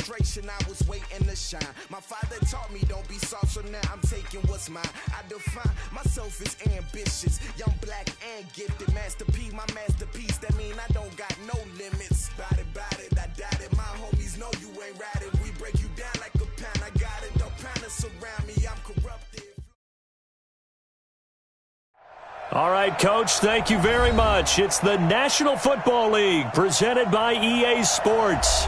frustration, I was waiting to shine. My father taught me don't be soft, so now I'm taking what's mine. I define myself as ambitious, young, black, and gifted. Master P, my masterpiece, that mean I don't got no limits. Bout it, I doubt it. My homies know you ain't ratted. We break you down like a pound, I got it. Don't panic surround me, I'm corrupted. All right, Coach, thank you very much. It's the National Football League presented by EA Sports.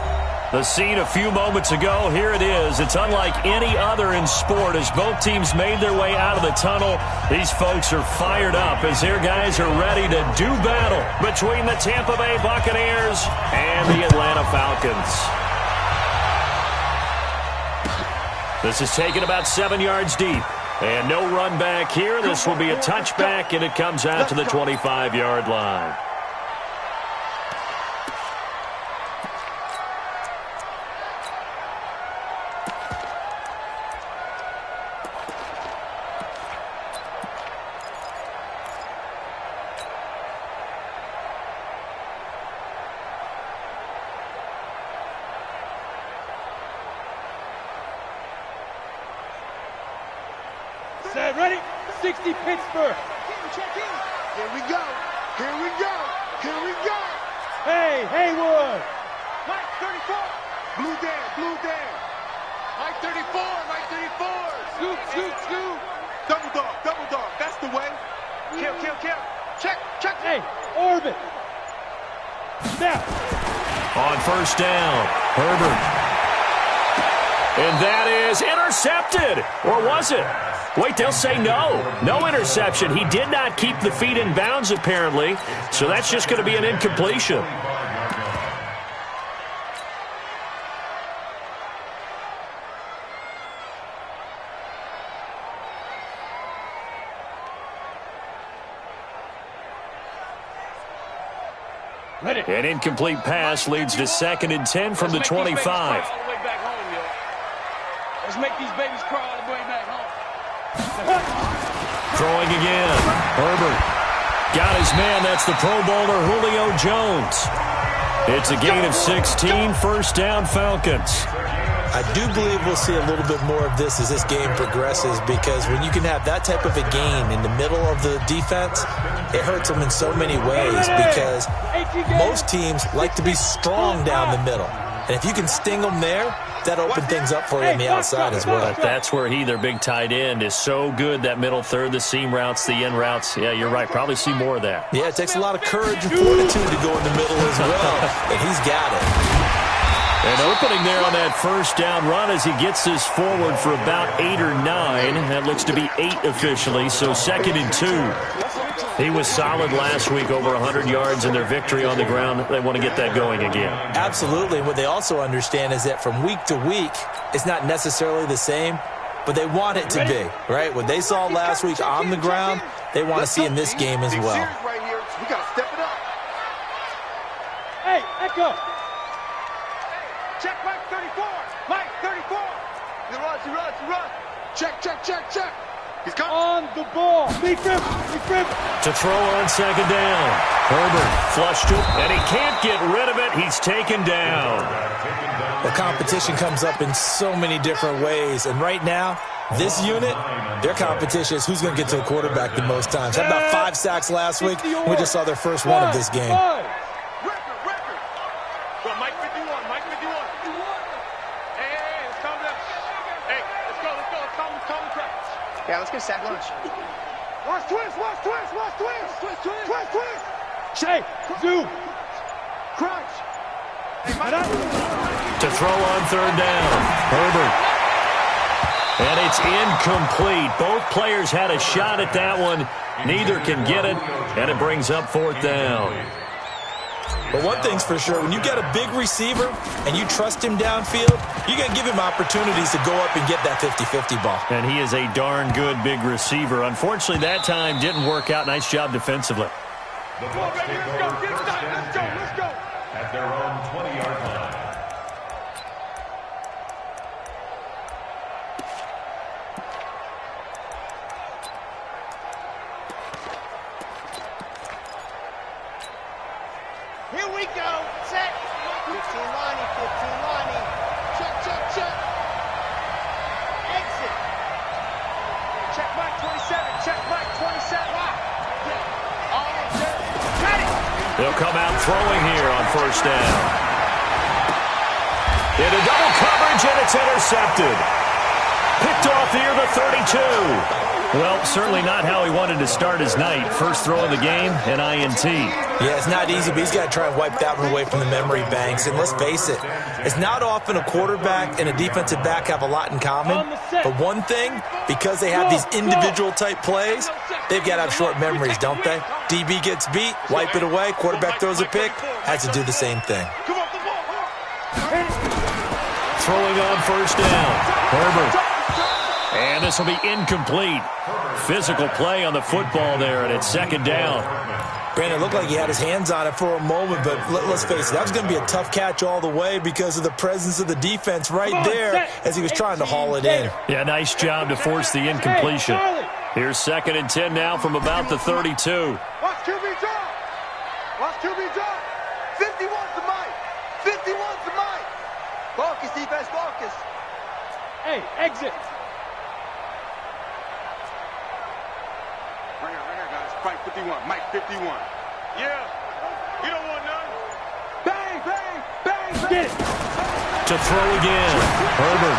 The scene a few moments ago, here it is. It's unlike any other in sport as both teams made their way out of the tunnel. These folks are fired up as their guys are ready to do battle between the Tampa Bay Buccaneers and the Atlanta Falcons. This is taken about 7 yards deep. And no run back here. This will be a touchback, and it comes out to the 25-yard line. Set, ready? 60 Pittsburgh. Check in. Here we go. Here we go. Here we go. Hey, Haywood. Mike 34. Blue down. Mike 34. Scoop. Double dog. That's the way. Kill. Check. Hey, orbit. Snap. On first down, Herbert. And that is intercepted. Or was it? Wait, they'll say no. No interception. He did not keep the feet in bounds, apparently. So that's just going to be an incompletion. An incomplete pass leads to 2nd and 10 from the 25. Let's make these babies crawl all the way back home. Throwing again. Herbert got his man. That's the Pro Bowler Julio Jones. It's a gain of 16. First down, Falcons. I do believe we'll see a little bit more of this as this game progresses, because when you can have that type of a game in the middle of the defense, it hurts them in so many ways, because most teams like to be strong down the middle. And if you can sting them there, that opens things up for you on the outside as well. But that's where their big tight end, is so good, that middle third, the seam routes, the in routes. Yeah, you're right. Probably see more of that. Yeah, it takes a lot of courage and fortitude to go in the middle as well, and he's got it. An opening there on that first down run as he gets this forward for about 8 or 9. That looks to be 8 officially, so 2nd and 2. He was solid last week, over 100 yards in their victory on the ground. They want to get that going again. Absolutely. What they also understand is that from week to week, it's not necessarily the same, but they want it to be, right? What they saw last week on the ground, they want to see in this game as well. Right here. We got to step it up. Hey, Echo. Check Mike 34. Mike 34. He runs. Check. He's coming. On the ball. Big rip. To throw on 2nd down. Herbert flushed it, and he can't get rid of it. He's taken down. The competition comes up in so many different ways, and right now, this unit, their competition is who's going to get to the quarterback the most times. Had about 5 sacks last week. We just saw their first one of this game. Record. Go, Mike 51. Hey, let's calm down. Hey, let's go. Calm the crowd. Yeah, let's get sack lunch. Watch twist. Hey, zoom. Crunch. To throw on 3rd down. Herbert. And it's incomplete. Both players had a shot at that one. Neither can get it, and it brings up 4th down. But one thing's for sure, when you get a big receiver and you trust him downfield, you're going to give him opportunities to go up and get that 50-50 ball. And he is a darn good big receiver. Unfortunately, that time didn't work out. Nice job defensively. The Bucs take over Let's go. at their own 20-yard line. Here we go. Set. 15 Lonnie. Check. come out throwing here on first down. Into double coverage, and it's intercepted. Picked off here, the 32. Well, certainly not how he wanted to start his night. First throw of the game, an INT. Yeah, it's not easy, but he's got to try and wipe that one away from the memory banks. And let's face it, it's not often a quarterback and a defensive back have a lot in common. But one thing, because they have these individual type plays, they've got to have short memories, don't they? DB gets beat, wipe it away, quarterback throws a pick, has to do the same thing. Throwing on first down, Herbert. And this will be incomplete. Physical play on the football there, and it's second down. Brandon, it looked like he had his hands on it for a moment, but let's face it, that was going to be a tough catch all the way because of the presence of the defense right there as he was trying to haul it in. Yeah, nice job to force the incompletion. Here's second and 10 now from about the 32. Watch QB drop. Watch QB drop. 51's the mic. 51's the mic. Focus, defense, focus. Hey, exit. Right here, guys. Fight 51. Mike 51. Yeah. You don't want none. Bang, bang, bang, bang. Get it. To throw again, Herbert.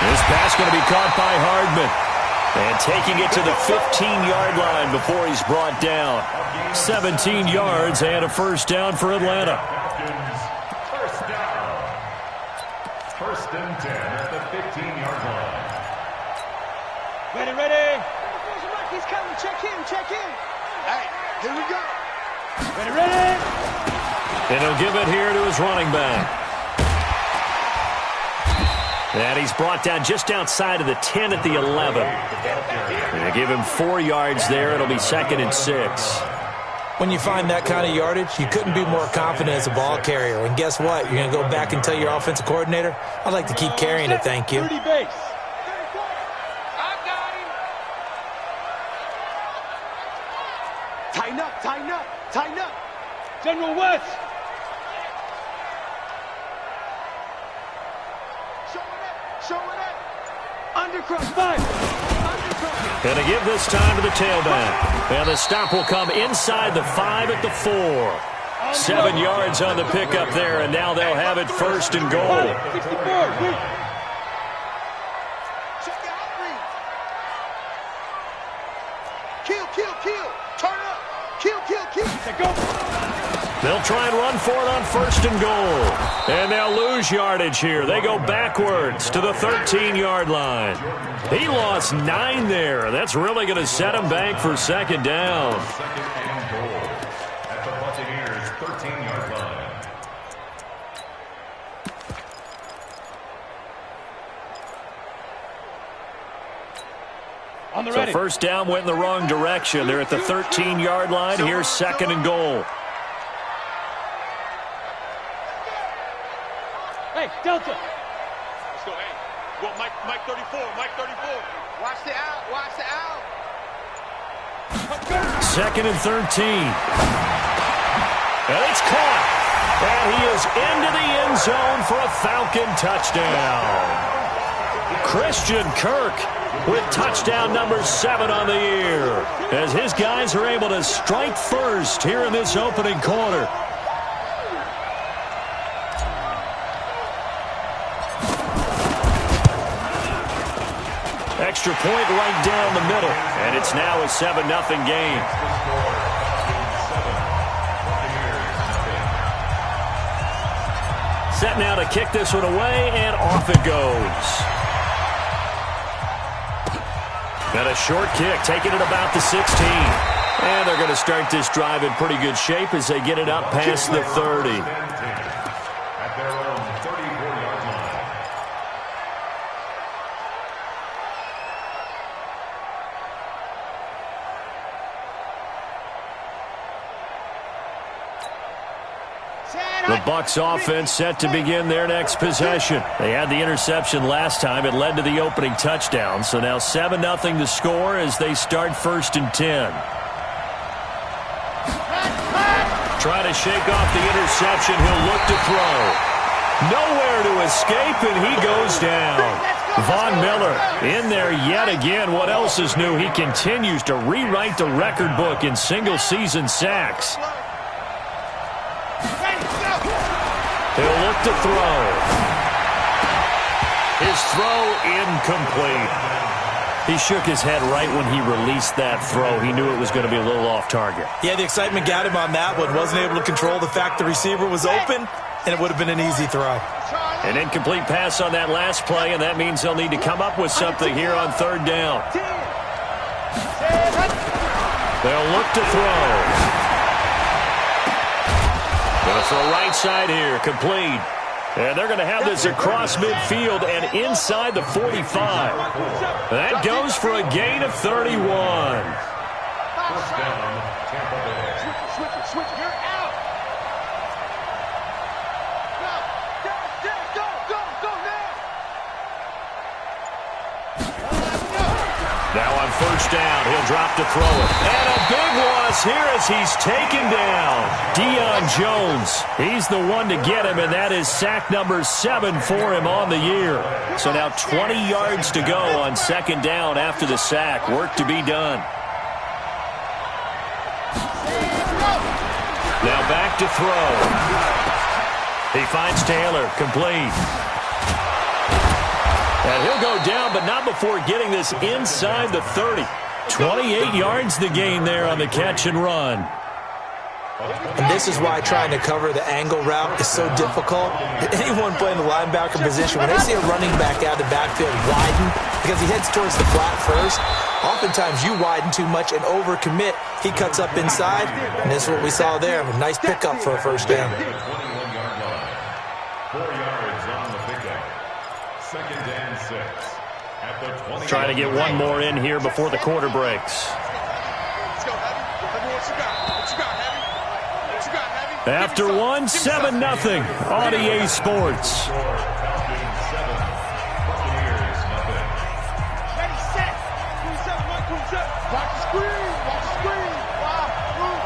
This pass going to be caught by Hardman. And taking it to the 15-yard line before he's brought down. 17 yards and a first down for Atlanta. First down. First and 10 at the 15-yard line. Ready. He's coming. Check in. Hey, here we go. Ready. And he'll give it here to his running back. And he's brought down just outside of the 10 at the 11. They give him 4 yards there. It'll be second and 6. When you find that kind of yardage, you couldn't be more confident as a ball carrier. And guess what? You're going to go back and tell your offensive coordinator, I'd like to keep carrying it, thank you. 30 base. Tighten up. General West. Showing it. Undercross. 5. Going to give this time to the tailback. And the stop will come inside the 5 at the 4. 7 yards on the pickup there, and now they'll have it first and goal. 64. Check the out read. Kill. Turn up. Kill. Go. They'll try and run for it on first and goal. And they'll lose yardage here. They go backwards to the 13-yard line. He lost 9 there. That's really going to set him back for second down. Second and goal at the Buccaneers' 13-yard line. On the So ready. first down went in the wrong direction. They're at the 13-yard line. Here's second and goal. Hey, Delta. Let's go, hey. Go, Mike 34. Watch the out. Second and 13. And it's caught. And he is into the end zone for a Falcon touchdown. Christian Kirk with touchdown number 7 on the year, as his guys are able to strike first here in this opening quarter. Extra point right down the middle, and it's now a 7-0 game. Set now to kick this one away, and off it goes. And a short kick, taking it about the 16. And they're going to start this drive in pretty good shape as they get it up past the 30. At their own 34-yard line. The Bucs offense set to begin their next possession. They had the interception last time. It led to the opening touchdown. So now 7-0 to score as they start first and 10. Trying to shake off the interception. He'll look to throw. Nowhere to escape, and he goes down. Von Miller in there yet again. What else is new? He continues to rewrite the record book in single-season sacks. look to throw. His throw incomplete. He shook his head right when he released that throw. He knew it was going to be a little off target. Yeah, the excitement got him on that one. Wasn't able to control the fact the receiver was open, and it would have been an easy throw. An incomplete pass on that last play, and that means they'll need to come up with something here on third down. They'll look to throw. Going to throw right side here, complete. And they're going to have this across midfield and inside the 45. That goes for a gain of 31. First down, Tampa Bay. Switch it. You're out. Go now. Now on first down, he'll drop to throw it. And a big loss here as he's taken down. Deion Jones, he's the one to get him, and that is sack number 7 for him on the year. So now 20 yards to go on second down after the sack. Work to be done. Now back to throw. He finds Taylor, complete. And he'll go down, but not before getting this inside the 30. 28 yards the gain there on the catch and run. And this is why trying to cover the angle route is so difficult. Anyone playing the linebacker position, when they see a running back out of the backfield widen, because he heads towards the flat first, oftentimes you widen too much and overcommit. He cuts up inside, and this is what we saw there. A nice pickup for a first down. 21-yard line. 4 yards on the pickup. Second and 6. At the 20. Trying to get one more in here before the quarter breaks. Let's go, Heavy. What you got? What you got, Heavy? What you got, Heavy? After one, 7-0 on EA Sports. Buccaneers, nothing. Ready, set. 27, 127. Watch the screen. Watch the screen. Wow. Move.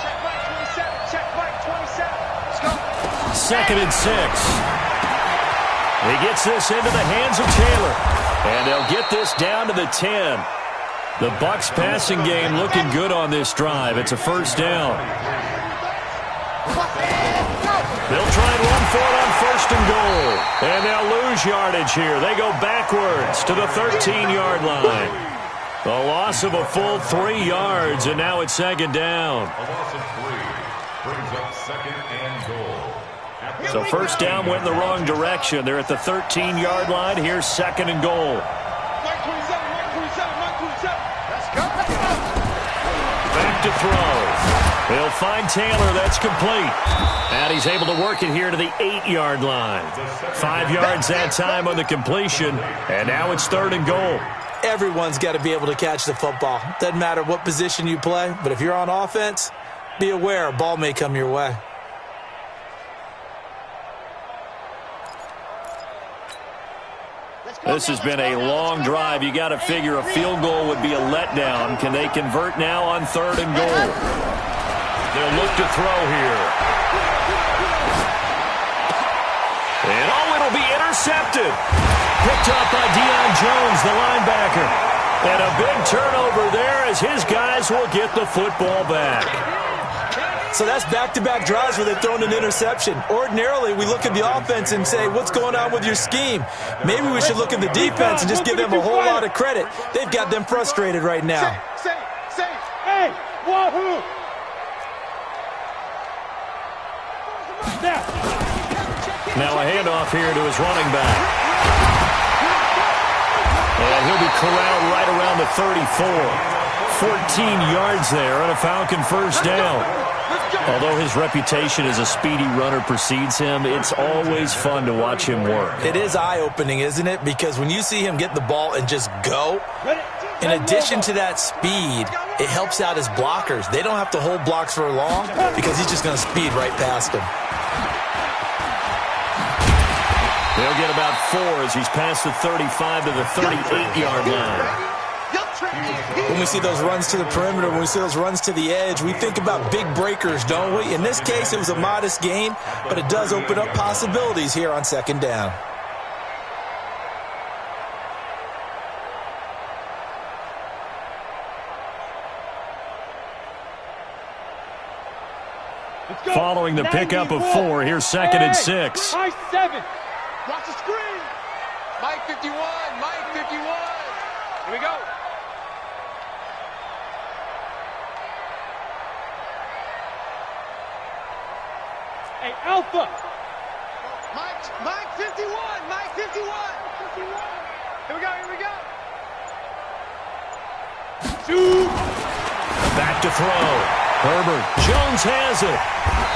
Check right, 27. Check right, 27. Let's go. Second and 6. He gets this into the hands of Taylor. And they'll get this down to the 10. The Bucs passing game looking good on this drive. It's a first down. They'll try and run for it on first and goal. And they'll lose yardage here. They go backwards to the 13-yard line. A loss of a full 3 yards, and now it's second down. A loss of 3 brings up second and goal. So first down went in the wrong direction. They're at the 13-yard line. Here's second and goal. 127. Let's go. Back to throw. He'll find Taylor. That's complete. And he's able to work it here to the 8-yard line. 5 yards that time on the completion. And now it's third and goal. Everyone's got to be able to catch the football. Doesn't matter what position you play, but if you're on offense, be aware a ball may come your way. This has been a long drive. You got to figure a field goal would be a letdown. Can they convert now on third and goal? They'll look to throw here. And it'll be intercepted. Picked up by Deion Jones, the linebacker. And a big turnover there as his guys will get the football back. So that's back-to-back drives where they've thrown an interception. Ordinarily, we look at the offense and say, what's going on with your scheme? Maybe we should look at the defense and just give them a whole lot of credit. They've got them frustrated right now. Say. Hey, wahoo. Now a handoff here to his running back. And he'll be corralled right around the 34. 14 yards there on a Falcon first down. Although his reputation as a speedy runner precedes him, it's always fun to watch him work. It is eye-opening, isn't it? Because when you see him get the ball and just go, in addition to that speed, it helps out his blockers. They don't have to hold blocks for long because he's just going to speed right past them. They'll get about 4 as he's past the 35 to the 38-yard line. When we see those runs to the perimeter, when we see those runs to the edge, we think about big breakers, don't we? In this case, it was a modest gain, but it does open up possibilities here on second down. following the pickup of 4. Here's 2nd and 6. Mike 7. Watch the screen. Mike 51. Mike 51. Here we go. Hey, Alpha. Mike 51. Mike 51. Here we go. Here we go. Shoot. Back to throw. Herbert. Jones has it.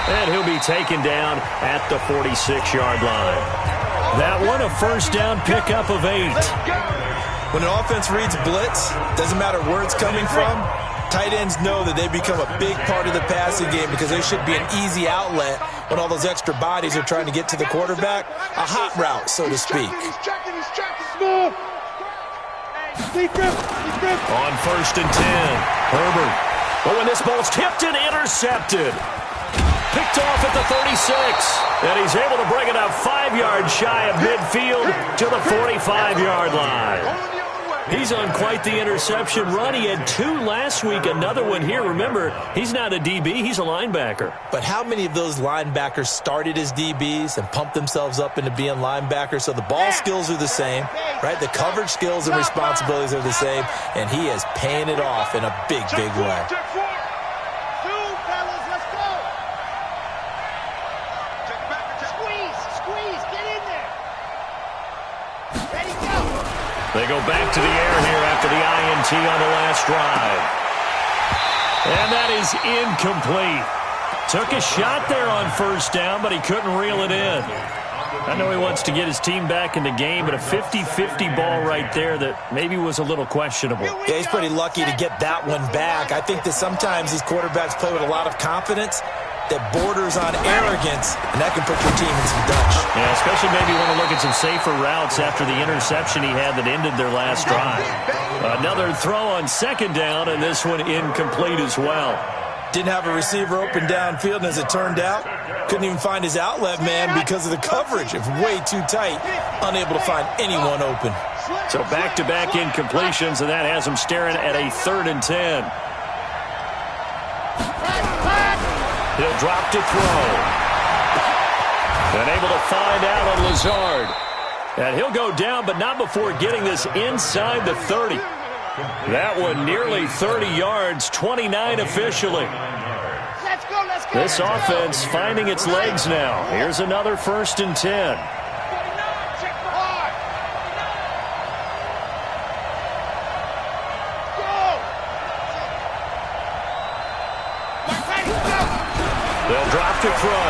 And he'll be taken down at the 46-yard line. That one, a first down pickup of 8. When an offense reads blitz, doesn't matter where it's coming from, tight ends know that they become a big part of the passing game because they should be an easy outlet when all those extra bodies are trying to get to the quarterback. A hot route, so to speak. He's checking. Small. Secret. On 1st and 10. Herbert. But when this ball's tipped and intercepted. Picked off at the 36. And he's able to bring it up 5 yards shy of midfield to the 45-yard line. He's on quite the interception run. He had 2 last week, another one here. Remember, he's not a DB, he's a linebacker. But how many of those linebackers started as DBs and pumped themselves up into being linebackers? So the ball skills are the same, right? The coverage skills and responsibilities are the same, and he is paying it off in a big, big way. They go back to the air here after the INT on the last drive. And that is incomplete. Took a shot there on 1st down, but he couldn't reel it in. I know he wants to get his team back in the game, but a 50-50 ball right there that maybe was a little questionable. Yeah, he's pretty lucky to get that one back. I think that sometimes these quarterbacks play with a lot of confidence that borders on arrogance, and that can put your team in some Dutch. Yeah, especially maybe want to look at some safer routes after the interception he had that ended their last drive. Another throw on 2nd down, and this one incomplete as well. Didn't have a receiver open downfield, and as it turned out, couldn't even find his outlet man because of the coverage. It's way too tight, unable to find anyone open. So back-to-back incompletions, and that has him staring at a 3rd and 10. He'll drop to throw. And able to find out on Lazard. And he'll go down, but not before getting this inside the 30. That one nearly 30 yards, 29 officially. Let's go. This offense finding its legs now. Here's another 1st and 10. They'll drop to throw.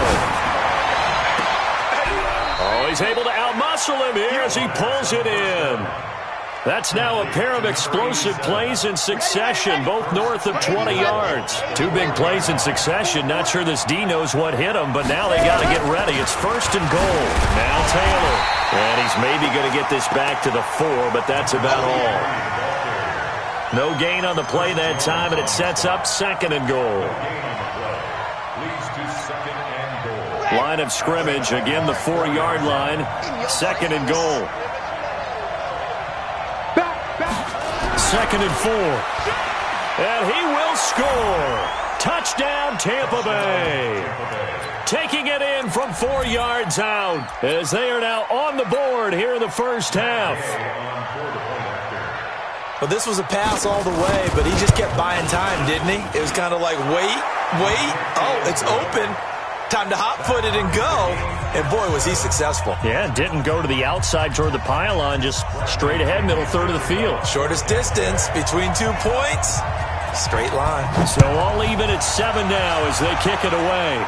Oh, he's able to outmuscle him here as he pulls it in. That's now a pair of explosive plays in succession, both north of 20 yards. 2 big plays in succession. Not sure this D knows what hit him, but now they got to get ready. It's 1st and goal. Now Taylor. And he's maybe going to get this back to the 4, but that's about all. No gain on the play that time, and it sets up 2nd and goal. Line of scrimmage, again the 4-yard line. 2nd and goal. 2nd and 4. And he will score. Touchdown, Tampa Bay. Taking it in from 4 yards out as they are now on the board here in the first half. Well, this was a pass all the way, but he just kept buying time, didn't he? It was kind of like, wait. Oh, it's open. Time to hot-foot it and go. And, boy, was he successful. Yeah, didn't go to the outside toward the pylon, just straight ahead, middle third of the field. Shortest distance between 2 points. Straight line. So all even at 7 now as they kick it away.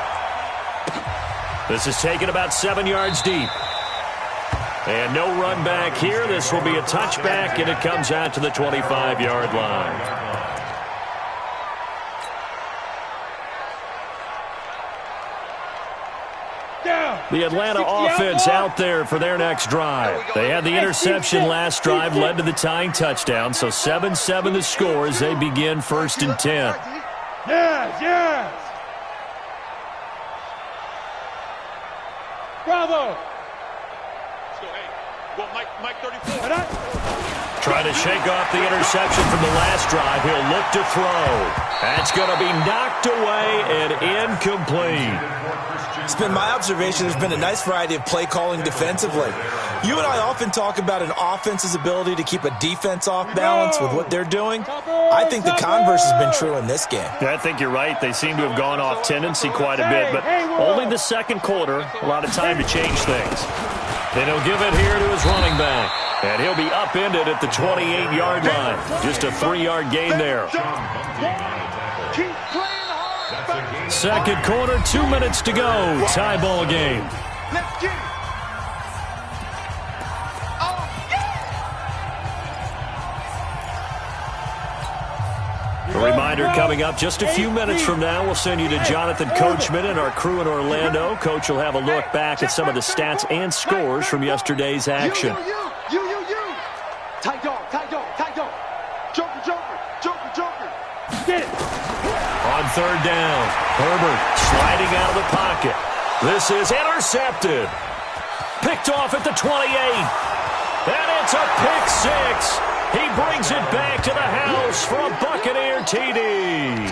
This is taken about 7 yards deep. And no run back here. This will be a touchback, and it comes out to the 25-yard line. The Atlanta offense out there for their next drive. They had the interception last drive, led to the tying touchdown. So 7-7 the score as they begin 1st and 10. Yes. Bravo. Let's go, hey. Well, Mike 34. Trying to shake off the interception from the last drive. He'll look to throw. That's going to be knocked away and incomplete. It's been my observation there's been a nice variety of play calling defensively. You and I often talk about an offense's ability to keep a defense off balance with what they're doing. I think the converse has been true in this game. Yeah, I think you're right. They seem to have gone off tendency quite a bit, but only the second quarter, a lot of time to change things. Then he'll give it here to his running back. And he'll be upended at the 28-yard line. Just a 3-yard gain there. Second quarter, 2 minutes to go. Tie ball game. Let's get it. A reminder coming up just a few minutes from now. We'll send you to Jonathan Coachman and our crew in Orlando. Coach will have a look back at some of the stats and scores from yesterday's action. You. Tight dog. Joker. Get it. On third down, Herbert sliding out of the pocket. This is intercepted. Picked off at the 28. And it's a pick six. He brings it back to the house for a Buccaneer TD.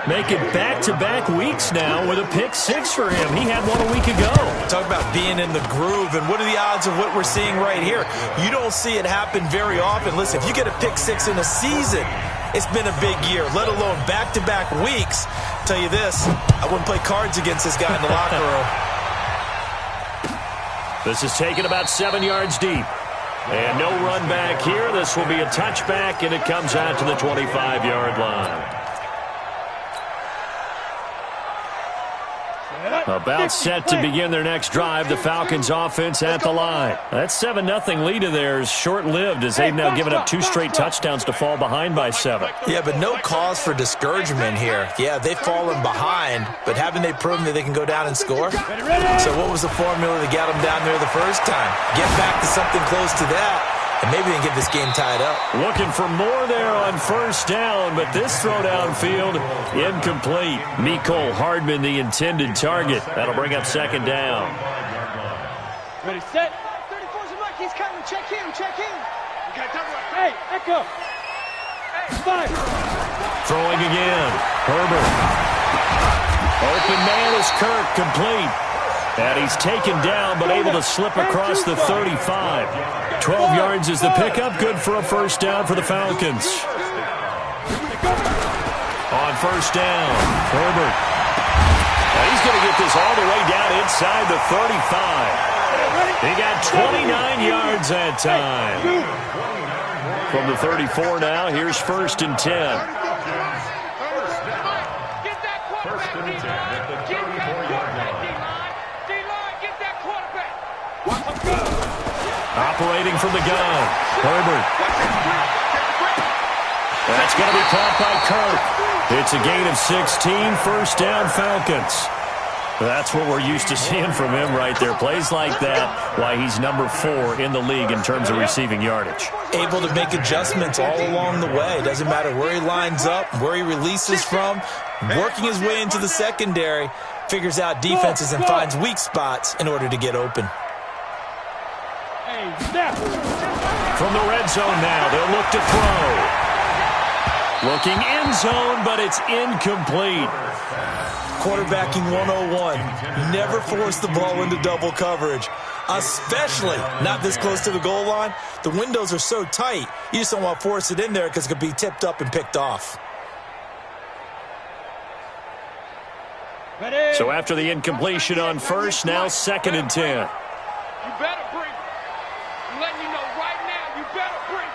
Making back-to-back weeks now with a pick six for him. He had one a week ago. Talk about being in the groove, and what are the odds of what we're seeing right here? You don't see it happen very often. Listen, if you get a pick six in a season, it's been a big year, let alone back-to-back weeks. I'll tell you this, I wouldn't play cards against this guy in the locker room. This is taken about 7 yards deep. And no run back here. This will be a touchback, and it comes out to the 25-yard line. About set to begin their next drive. The Falcons offense at the line. That 7-0 lead of theirs short-lived as they've now given up 2 straight touchdowns to fall behind by 7. Yeah, but no cause for discouragement here. Yeah, they've fallen behind, but haven't they proven that they can go down and score? So what was the formula that got them down there the first time? Get back to something close to that, and maybe they can get this game tied up. Looking for more there on first down, but this throw downfield incomplete. Mecole Hardman, the intended target. That'll bring up second down. Ready, set. 34's a Mike. He's coming. Check in. Hey, Echo. Hey, 5. Throwing again. Herbert. Open man is Kirk, complete. And he's taken down, but able to slip across the 35. 12 yards is the pickup. Good for a first down for the Falcons. On first down, Herbert. Now he's going to get this all the way down inside the 35. He got 29 yards that time. From the 34 now, here's first and 10. Get that quarterback, D-line. Get that quarterback. Operating from the gun, Herbert. That's going to be caught by Kirk. It's a gain of 16, first down Falcons. That's what we're used to seeing from him right there. Plays like that, why he's number 4 in the league in terms of receiving yardage. Able to make adjustments all along the way. Doesn't matter where he lines up, where he releases from. Working his way into the secondary, figures out defenses and finds weak spots in order to get open. From the red zone now, they'll look to throw. Looking end zone, but it's incomplete. Quarterbacking 101. Never force the ball into double coverage, especially not this close to the goal line. The windows are so tight, you just don't want to force it in there because it could be tipped up and picked off. So after the incompletion on first, now second and 10. You better bring it. I'm letting you know right now, you better bring it.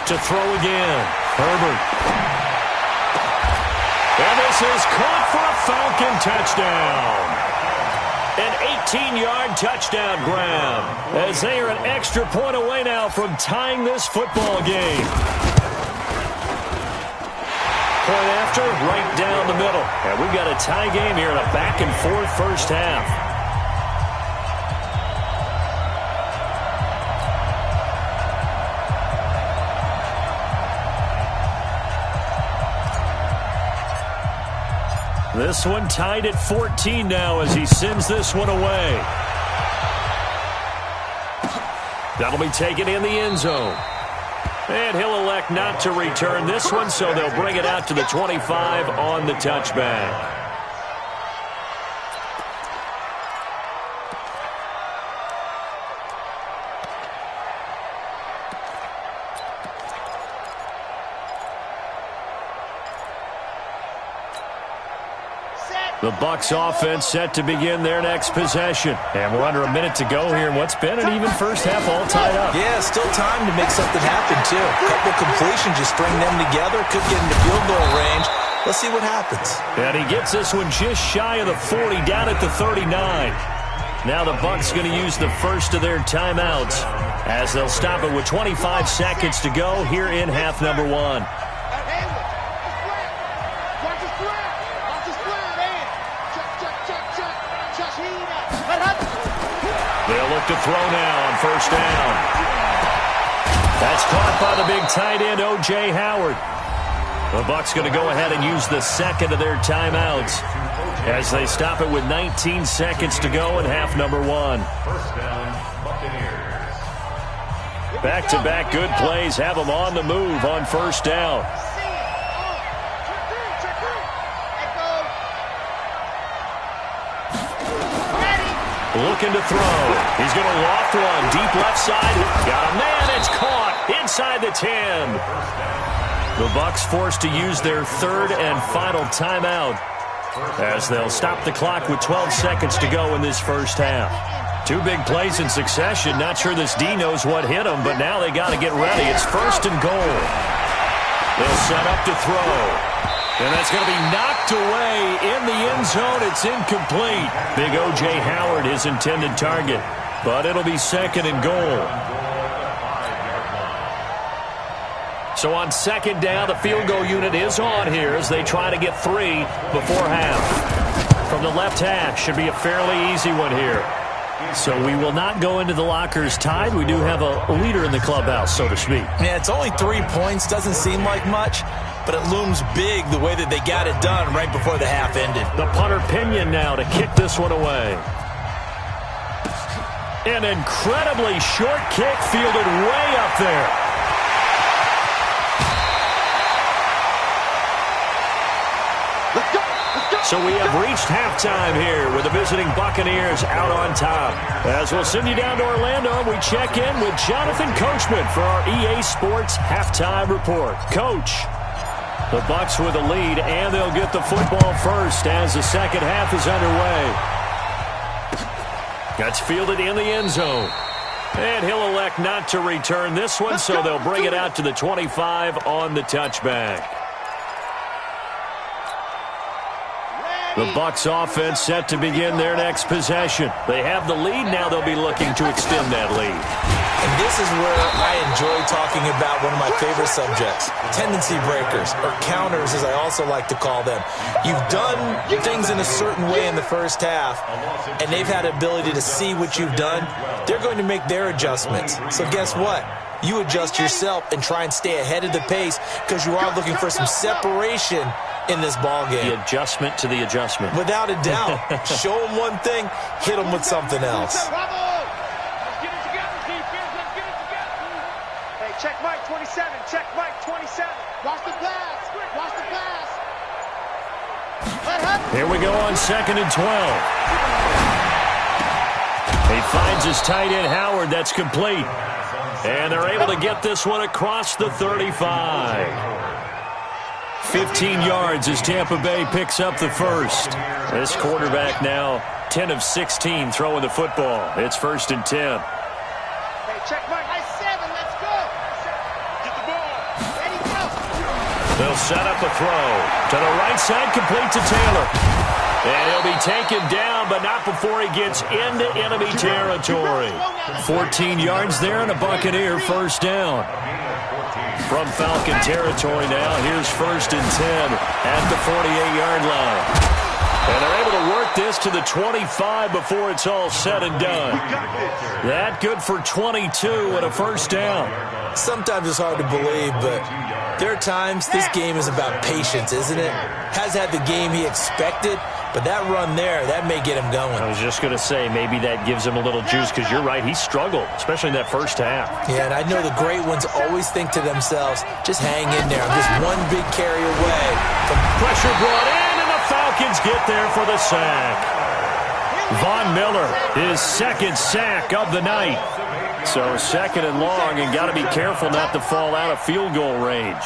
To throw again, Herbert. And this is caught for a Falcon touchdown. An 18-yard touchdown grab as they are an extra point away now from tying this football game. Point after, right down the middle. And we've got a tie game here in a back-and-forth first half. This one tied at 14 now as he sends this one away. That'll be taken in the end zone. And he'll elect not to return this one, so they'll bring it out to the 25 on the touchback. The Bucs offense set to begin their next possession. And we're under a minute to go here in what's been an even first half all tied up. Yeah, still time to make something happen, too. A couple completions, just string them together. Could get into field goal range. Let's see what happens. And he gets this one just shy of the 40, down at the 39. Now the Bucs going to use the first of their timeouts as they'll stop it with 25 seconds to go here in half number one. They'll look to throw now on first down. That's caught by the big tight end, O.J. Howard. The Bucs going to go ahead and use the second of their timeouts as they stop it with 19 seconds to go in half number one. First down, Buccaneers. Back-to-back good plays have them on the move on first down. Looking to throw. He's going to loft one. Deep left side. Got a man. It's caught inside the 10. The Bucs forced to use their third and final timeout as they'll stop the clock with 12 seconds to go in this first half. Two big plays in succession. Not sure this D knows what hit him, but now they got to get ready. It's first and goal. They'll set up to throw. And that's going to be knocked away in the end zone. It's incomplete. Big O.J. Howard, his intended target. But it'll be second and goal. So on second down, the field goal unit is on here as they try to get 3 before half. From the left half, should be a fairly easy one here. So we will not go into the lockers tied. We do have a leader in the clubhouse, so to speak. Yeah, it's only 3 points. Doesn't seem like much, but it looms big the way that they got it done right before the half ended. The punter Pinion now to kick this one away. An incredibly short kick fielded way up there. So we have reached halftime here with the visiting Buccaneers out on top. As we'll send you down to Orlando, we check in with Jonathan Coachman for our EA Sports Halftime Report. Coach, the Bucs with a lead, and they'll get the football first as the second half is underway. That's fielded in the end zone. And he'll elect not to return this one, so they'll bring it out to the 25 on the touchback. The Bucs offense set to begin their next possession. They have the lead. Now they'll be looking to extend that lead. And this is where I enjoy talking about one of my favorite subjects, tendency breakers, or counters as I also like to call them. You've done things in a certain way in the first half, and they've had the ability to see what you've done. They're going to make their adjustments. So guess what? You adjust yourself and try and stay ahead of the pace because you are looking for some separation in this ball game. The adjustment to the adjustment. Without a doubt. Show them one thing, hit them with something else. Hey, check Mike 27. Check Mike 27. Watch the pass. Watch the pass. Here we go on second and 12. He finds his tight end Howard. That's complete. And they're able to get this one across the 35. 15 yards as Tampa Bay picks up the first. This quarterback now 10 of 16 throwing the football. It's first and 10. Hey, check Mike. High 7. Let's go. Get the ball. Ready, go. They'll set up a throw. To the right side, complete to Taylor. And he'll be taken down, but not before he gets into enemy territory. 14 yards there and a Buccaneer first down. From Falcon territory now, here's first and 10 at the 48-yard line. And they're able to work this to the 25 before it's all said and done. That good for 22 and a first down. Sometimes it's hard to believe, but there are times this game is about patience, isn't it? Has had the game he expected, but that run there, that may get him going. I was just going to say, maybe that gives him a little juice, because you're right, he struggled, especially in that first half. Yeah, and I know the great ones always think to themselves, just hang in there. I'm just one big carry away from pressure brought in, and the Falcons get there for the sack. Von Miller, his second sack of the night. So second and long, and got to be careful not to fall out of field goal range.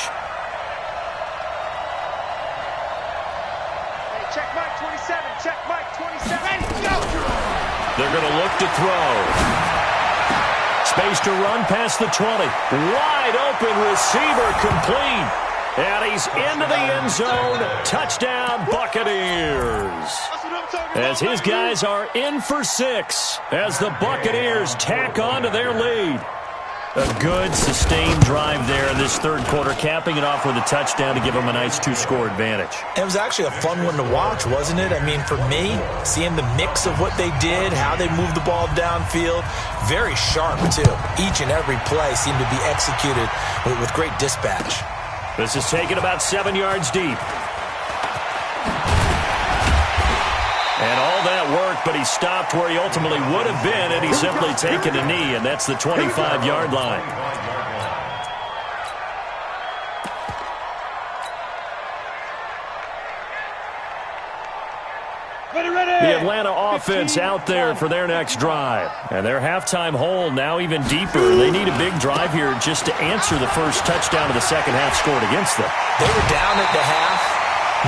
Check Mike 27. Check Mike 27. Ready, go! They're going to look to throw. Space to run past the 20. Wide open receiver complete. And he's into the end zone. Touchdown, Buccaneers. As his guys are in for 6 as the Buccaneers tack on to their lead. A good, sustained drive there in this third quarter, capping it off with a touchdown to give them a nice 2-score advantage. It was actually a fun one to watch, wasn't it? I mean, for me, seeing the mix of what they did, how they moved the ball downfield, very sharp, too. Each and every play seemed to be executed with great dispatch. This is taken about 7 yards deep. And all that work, but he stopped where he ultimately would have been, and he's simply taken a knee, and that's the 25-yard line. The Atlanta offense out there for their next drive. And their halftime hole now even deeper. They need a big drive here just to answer the first touchdown of the second half scored against them. They were down at the half.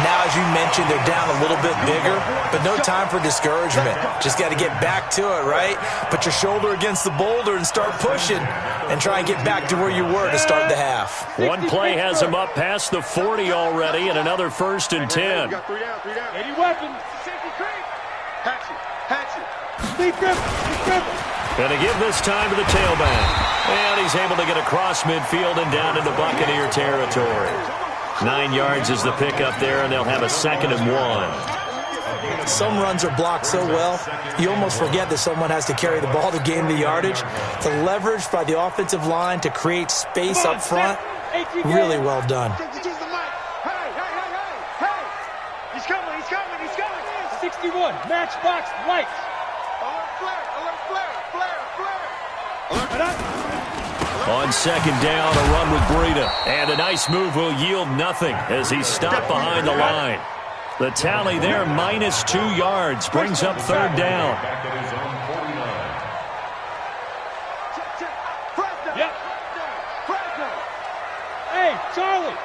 Now, as you mentioned, they're down a little bit bigger, but no time for discouragement. Just got to get back to it, right? Put your shoulder against the boulder and start pushing and try and get back to where you were to start the half. One play has them up past the 40 already, and another 1st and 10. 80 weapons. And to give this time to the tailback. And he's able to get across midfield and down into Buccaneer territory. 9 yards is the pickup there, and they'll have a 2nd and 1. Some runs are blocked so well, you almost forget that someone has to carry the ball to gain the yardage. The leverage by the offensive line to create space up front, really well done. He's coming. 61, matchbox lights. Alert flare. On 2nd down, a run with Breida. And a nice move will yield nothing as he's stopped behind the line. The tally there, minus 2 yards, brings up 3rd down. Yep. Hey, Charlie.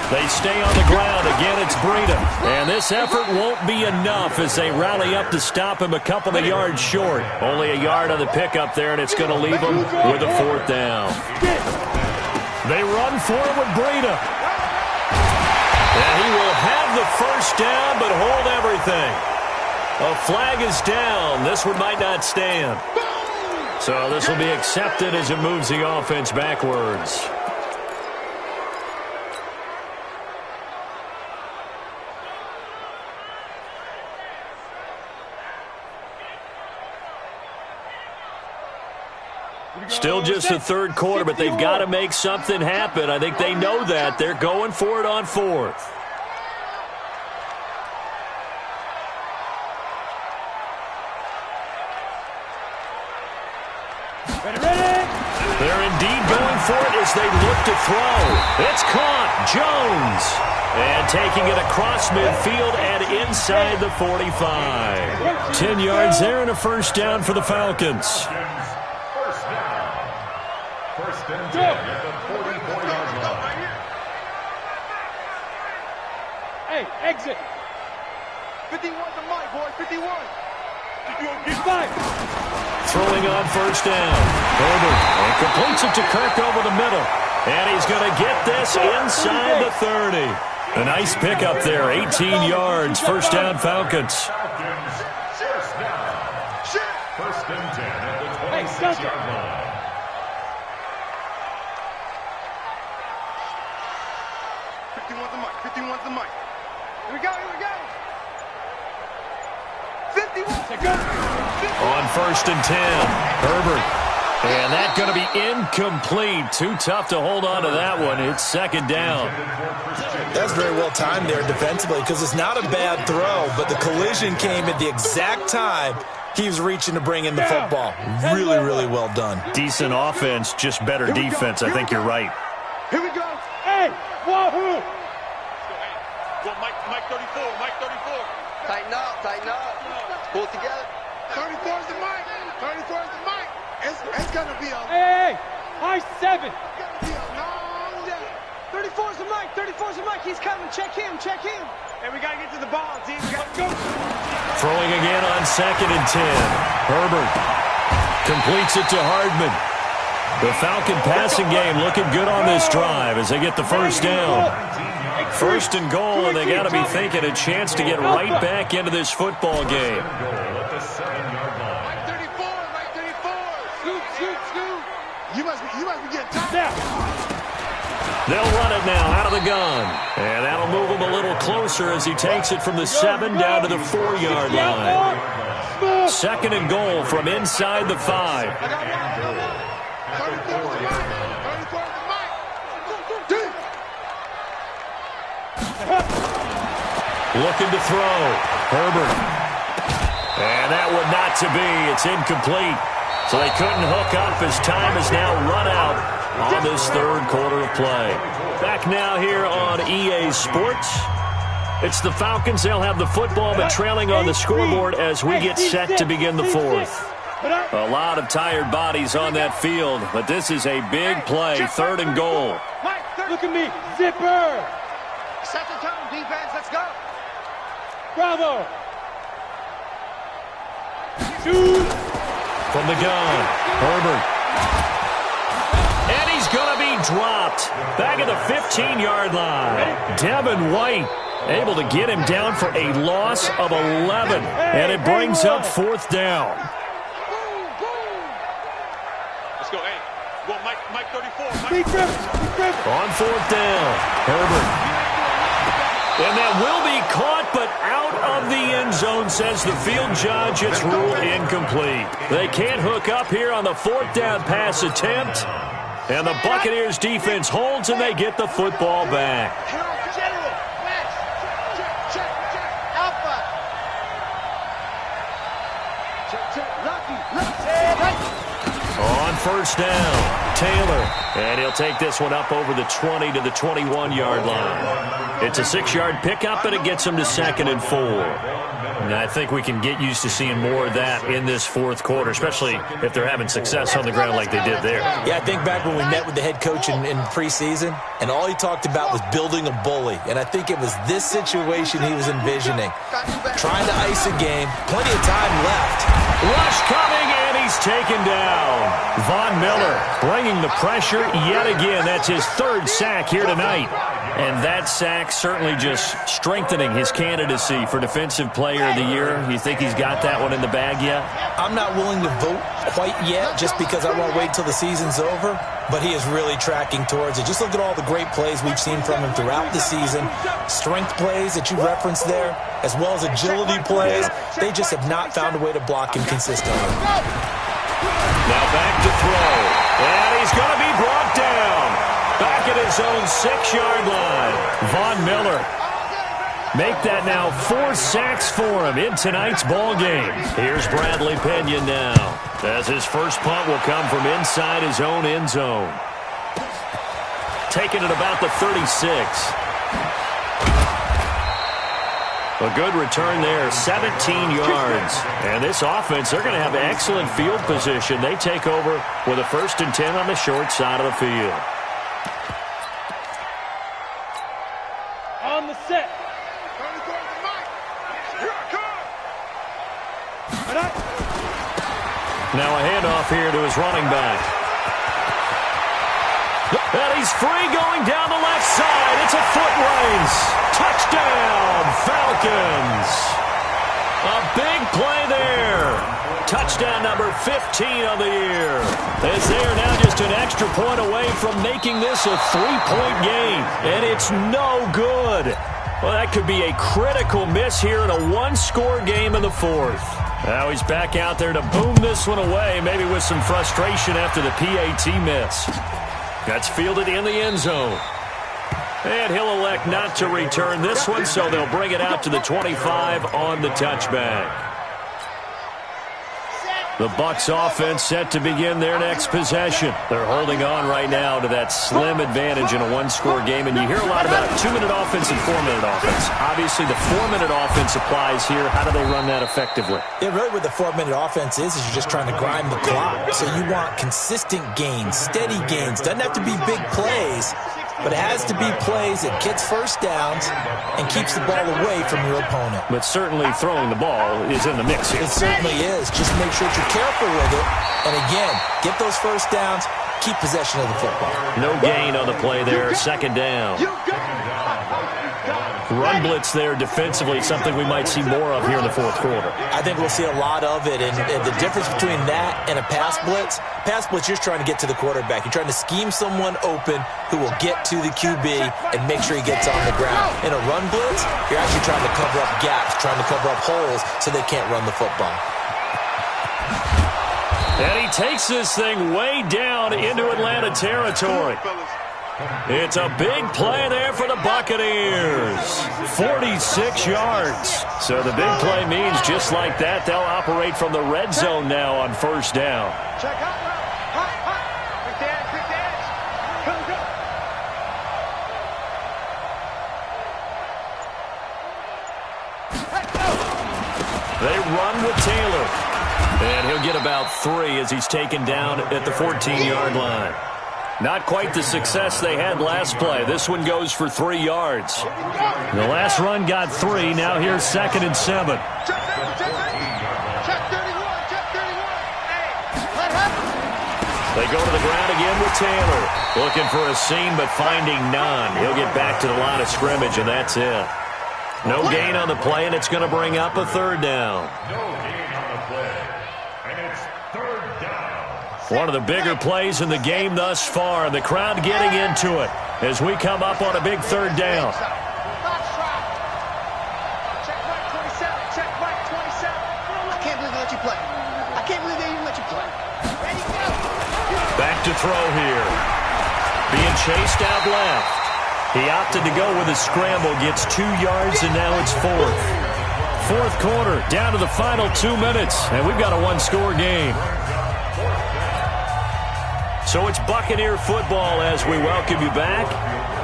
They stay on the ground. Again, it's Breida. And this effort won't be enough as they rally up to stop him a couple of yards short. Only a yard on the pickup there, and it's going to leave him with a 4th down. They run forward, Breida. And he will have the 1st down, but hold everything. A flag is down. This one might not stand. So this will be accepted as it moves the offense backwards. Still just the 3rd quarter, but they've got to make something happen. I think they know that. They're going for it on 4th. They're indeed going for it as they look to throw. It's caught. Jones. And taking it across midfield and inside the 45. 10 yards there and a 1st down for the Falcons. First and 10 at the 44-yard line. Hey, exit. 51 to Mike, boy. 51. Throwing on 1st down. Herbert and completes it to Kirk over the middle. And he's going to get this inside the 30. A nice pickup there. 18 yards. 1st down, Falcons. First down. First and 10 at the 26-yard line. 51 to Mike. Here we go, here we go. 51. On 1st and 10, Herbert. And that's going to be incomplete. Too tough to hold on to that one. It's 2nd down. That's very well timed there defensively because it's not a bad throw, but the collision came at the exact time he was reaching to bring in the football. Really, really well done. Decent offense, just better defense. I think you're right. Here we go. Hey, wahoo! Go, Mike 34, Mike 34. Tighten up. Pull it together. 34 is the Mike. 34 is the Mike. It's going to be a... Hey, high 7. It's going to be a long day. 34 is the Mike. 34 is the Mike. He's coming. Check him. And we got to get to the ball, team. We got to go. Throwing again on 2nd and 10. Herbert completes it to Hardman. The Falcon passing game looking good on this drive as they get the 1st down. 1st and goal, and they got to be thinking a chance to get right back into this football game. You must be getting tired. They'll run it now out of the gun. And that'll move him a little closer as he takes it from the 7 down to the 4-yard line. 2nd and goal from inside the 5. Looking to throw. Herbert. And that one not to be. It's incomplete. So they couldn't hook up as time is now run out on this 3rd quarter of play. Back now here on EA Sports. It's the Falcons. They'll have the football, but trailing on the scoreboard as we get set to begin the 4th. A lot of tired bodies on that field, but this is a big play. 3rd and goal. Look at me, zipper. Set the tone, defense. Let's go. Bravo. Shoot. From the gun, Herbert. And he's going to be dropped. Back at the 15-yard line. Devin White able to get him down for a loss of 11. And it brings up 4th down. Let's go, hey. Go, Mike 34. Big Griffin. On 4th down, Herbert. And that will be caught, but out of the end zone, says the field judge. It's ruled incomplete. They can't hook up here on the 4th down pass attempt. And the Buccaneers defense holds, and they get the football back. On 1st down, Taylor. And he'll take this one up over the 20 to the 21-yard line. It's a 6-yard pickup, and it gets him to 2nd and 4. And I think we can get used to seeing more of that in this 4th quarter, especially if they're having success on the ground like they did there. Yeah, I think back when we met with the head coach in preseason, and all he talked about was building a bully. And I think it was this situation he was envisioning. Trying to ice a game, plenty of time left. Rush coming, and he's taken down. Von Miller bringing the pressure yet again. That's his 3rd sack here tonight. And that sack certainly just strengthening his candidacy for Defensive Player of the Year. You think he's got that one in the bag yet? I'm not willing to vote quite yet just because I want to wait till the season's over. But he is really tracking towards it. Just look at all the great plays we've seen from him throughout the season. Strength plays that you referenced there, as well as agility plays. They just have not found a way to block him consistently. Now back to throw. And he's going to be brought down. Back at his own 6-yard line. Von Miller. Make that now 4 sacks for him in tonight's ball game. Here's Bradley Pena now, as his first punt will come from inside his own end zone. Taking it about the 36. A good return there, 17 yards. And this offense, they're going to have excellent field position. They take over with a 1st and 10 on the short side of the field. On the set. Now a handoff here to his running back. And he's free going down the left side. It's a foot race. Touchdown, Falcons. A big play there. Touchdown number 15 of the year. As they are now just an extra point away from making this a 3-point game. And it's no good. Well, that could be a critical miss here in a one-score game in the fourth. Now he's back out there to boom this one away, maybe with some frustration after the PAT miss. That's fielded in the end zone. And he'll elect not to return this one, so they'll bring it out to the 25 on the touchback. The Bucs offense set to begin their next possession. They're holding on right now to that slim advantage in a one-score game, and you hear a lot about 2-minute offense and 4-minute offense. Obviously, the 4-minute offense applies here. How do they run that effectively? Yeah, really what the 4-minute offense is you're just trying to grind the clock. So you want consistent gains, steady gains. Doesn't have to be big plays, but it has to be plays that gets first downs and keeps the ball away from your opponent. But certainly throwing the ball is in the mix here. It certainly is. Just make sure that you're careful with it. And again, get those first downs, keep possession of the football. No gain on the play there, second down. Run blitz there defensively, something we might see more of here in the fourth quarter. I think we'll see a lot of it, and the difference between that and a pass blitz, you're just trying to get to the quarterback. You're trying to scheme someone open who will get to the QB and make sure he gets on the ground. In a run blitz, you're actually trying to cover up gaps, trying to cover up holes so they can't run the football. And he takes this thing way down into Atlanta territory. It's a big play there for the Buccaneers. 46 yards. So the big play means just like that, they'll operate from the red zone now on first down. Check out. Quick dance. Go. They run with Taylor. And he'll get about 3 as he's taken down at the 14-yard line. Not quite the success they had last play. This one goes for 3 yards. The last run got 3. Now here's 2nd and 7. Check 31. They go to the ground again with Taylor. Looking for a seam, but finding none. He'll get back to the line of scrimmage, and that's it. No gain on the play, and it's going to bring up a third down. No gain on the play. And it's third down. One of the bigger plays in the game thus far, and the crowd getting into it as we come up on a big third down. Check right 27. I can't believe they let you play. I can't believe they even let you play. Ready, go. Back to throw here. Being chased out left. He opted to go with a scramble, gets 2 yards, and now it's fourth. Fourth quarter, down to the final 2 minutes, and we've got a one-score game. So it's Buccaneer football as we welcome you back.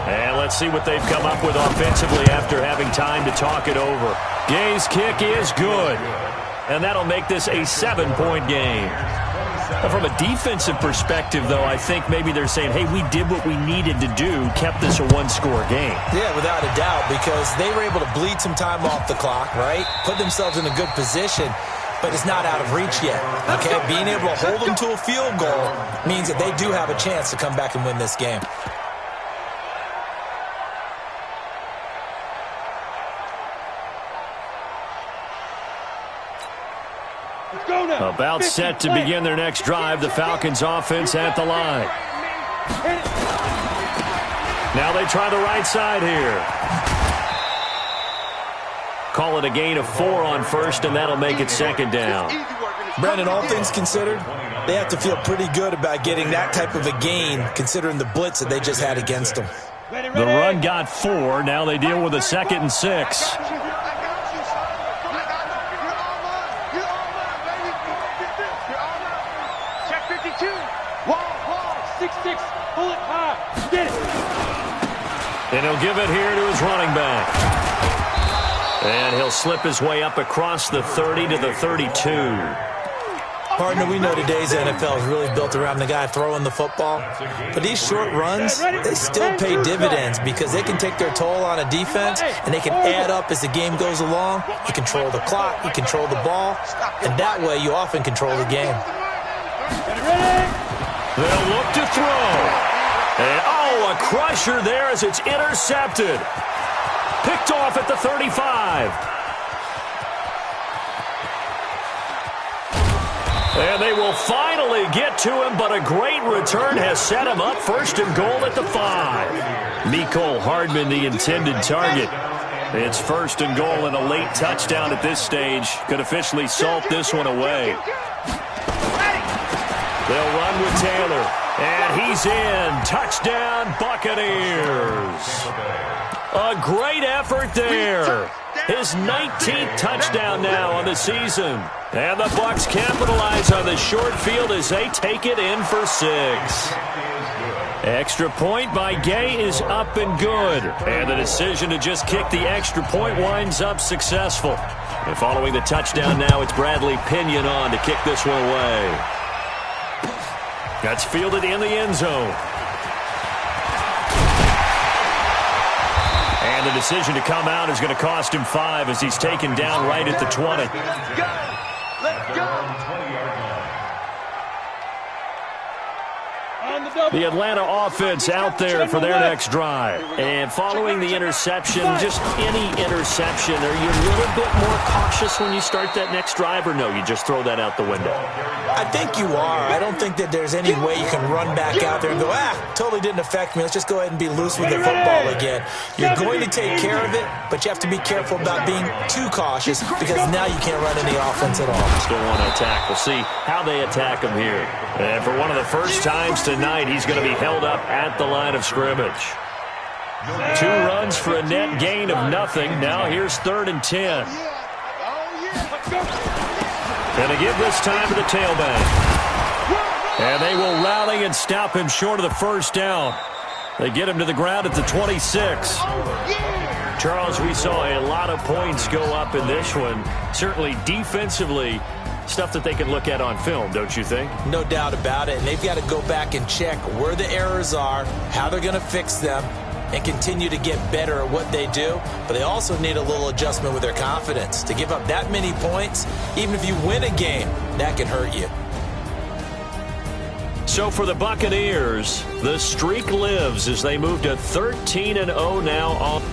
And let's see what they've come up with offensively after having time to talk it over. Gay's kick is good, and that'll make this a 7-point game. From a defensive perspective, though, I think maybe they're saying, hey, we did what we needed to do, kept this a one-score game. Yeah, without a doubt, because they were able to bleed some time off the clock, right? Put themselves in a good position, but it's not out of reach yet, okay? Being able to hold them to a field goal means that they do have a chance to come back and win this game. About set to begin their next drive, the Falcons offense at the line. Now they try the right side here. Call it a gain of 4 on first, and that'll make it second down. Brandon, all things considered, they have to feel pretty good about getting that type of a gain, considering the blitz that they just had against them. The run got 4. Now they deal with a 2nd and 6. And he'll give it here to his running back. And he'll slip his way up across the 30 to the 32. Partner, we know today's NFL is really built around the guy throwing the football. But these short runs, they still pay dividends because they can take their toll on a defense and they can add up as the game goes along. You control the clock, you control the ball, and that way you often control the game. They'll look to throw. And, a crusher there as it's intercepted. Picked off at the 35. And they will finally get to him, but a great return has set him up. First and goal at the 5. Mecole Hardman, the intended target. It's first and goal and a late touchdown at this stage. Could officially salt this one away. They'll run with Taylor. And he's in. Touchdown, Buccaneers. A great effort there. His 19th touchdown now on the season. And the Bucs capitalize on the short field as they take it in for 6. Extra point by Gay is up and good. And the decision to just kick the extra point winds up successful. And following the touchdown now, it's Bradley Pinion on to kick this one away. That's fielded in the end zone. And the decision to come out is going to cost him 5 as he's taken down right at the 20. Let's go. The Atlanta offense out there for their next drive. And following the interception, just any interception, are you a little bit more cautious when you start that next drive, or no, you just throw that out the window? I think you are. I don't think that there's any way you can run back out there and go, totally didn't affect me. Let's just go ahead and be loose with the football again. You're going to take care of it, but you have to be careful about being too cautious because now you can't run any offense at all. Still want to attack. We'll see how they attack him here. And for one of the first times tonight, he's going to be held up at the line of scrimmage. 2 runs for a net gain of nothing. Now here's 3rd and 10. And to give this time to the tailback. And they will rally and stop him short of the first down. They get him to the ground at the 26. Charles, we saw a lot of points go up in this one. Certainly defensively, stuff that they can look at on film, don't you think? No doubt about it. And they've got to go back and check where the errors are, how they're going to fix them, and continue to get better at what they do. But they also need a little adjustment with their confidence. To give up that many points, even if you win a game, that can hurt you. So for the Buccaneers, the streak lives as they move to 13-0 now on